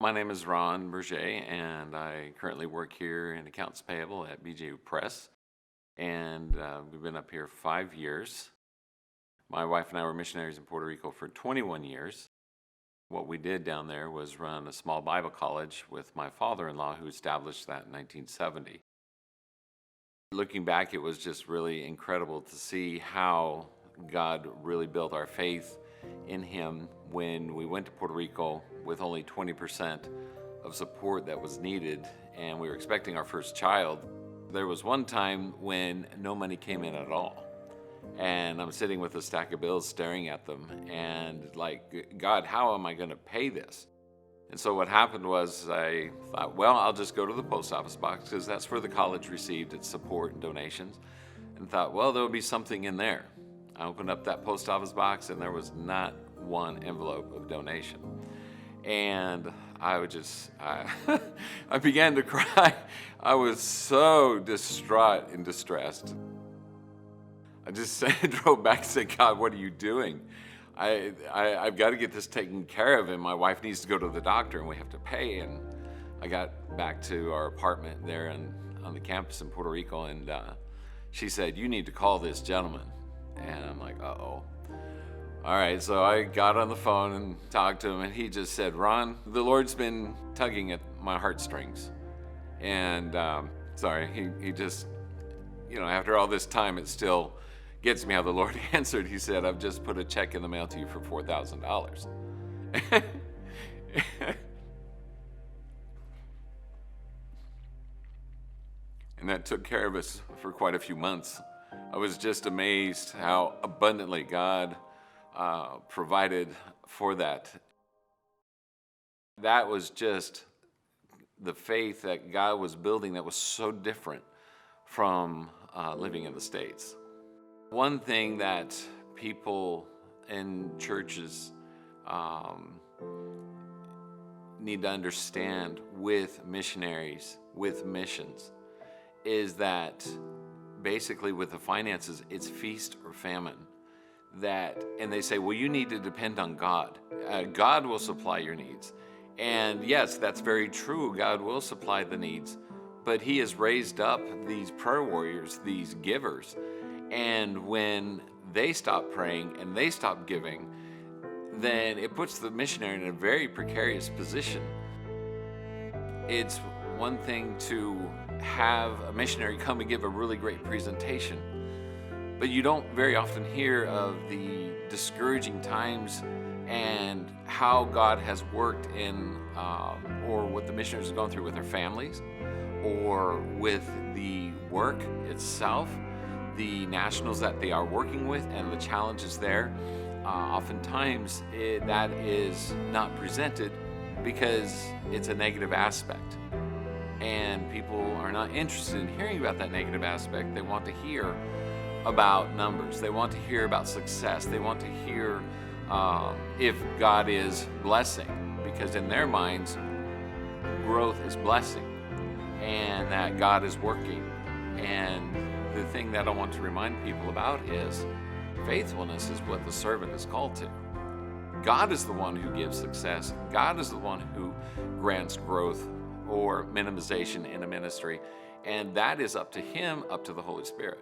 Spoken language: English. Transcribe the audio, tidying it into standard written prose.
My name is Ron Berger, and I currently work here in accounts payable at BJ Press. And we've been up here 5 years. My wife and I were missionaries in Puerto Rico for 21 years. What we did down there was run a small Bible college with my father-in-law, who established that in 1970. Looking back, it was just really incredible to see how God really built our faith in Him when we went to Puerto Rico with only 20% of support that was needed, and we were expecting our first child. There was one time when no money came in at all, and I'm sitting with a stack of bills staring at them and like, God, how am I going to pay this? And so what happened was I thought, well, I'll just go to the post office box because that's where the college received its support and donations, and thought, well, there'll be something in there. I opened up that post office box and there was not one envelope of donation. And I would I began to cry. I was so distraught and distressed. I just drove back and said, God, what are you doing? I've got to get this taken care of, and my wife needs to go to the doctor and we have to pay. And I got back to our apartment there on the campus in Puerto Rico, and she said, you need to call this gentleman. And I'm like, uh-oh. All right, so I got on the phone and talked to him, and he just said, Ron, the Lord's been tugging at my heartstrings. And sorry, he just, after all this time, it still gets me how the Lord answered. He said, I've just put a check in the mail to you for $4,000. And that took care of us for quite a few months. I was just amazed how abundantly God provided for that. That was just the faith that God was building that was so different from living in the States. One thing that people in churches need to understand with missionaries, with missions, is that basically with the finances, it's feast or famine. And they say, well, you need to depend on God. God will supply your needs. And yes, that's very true. God will supply the needs. But He has raised up these prayer warriors, these givers. And when they stop praying and they stop giving, then it puts the missionary in a very precarious position. It's one thing to have a missionary come and give a really great presentation, but you don't very often hear of the discouraging times and how God has worked in, or what the missionaries have gone through with their families, or with the work itself, the nationals that they are working with, and the challenges there. Oftentimes, that is not presented because it's a negative aspect. And people are not interested in hearing about that negative aspect. They want to hear about numbers. They want to hear about success. They want to hear if God is blessing, because in their minds, growth is blessing and that God is working. And the thing that I want to remind people about is faithfulness is what the servant is called to. God is the one who gives success. God is the one who grants growth or minimization in a ministry, and that is up to Him, up to the Holy Spirit.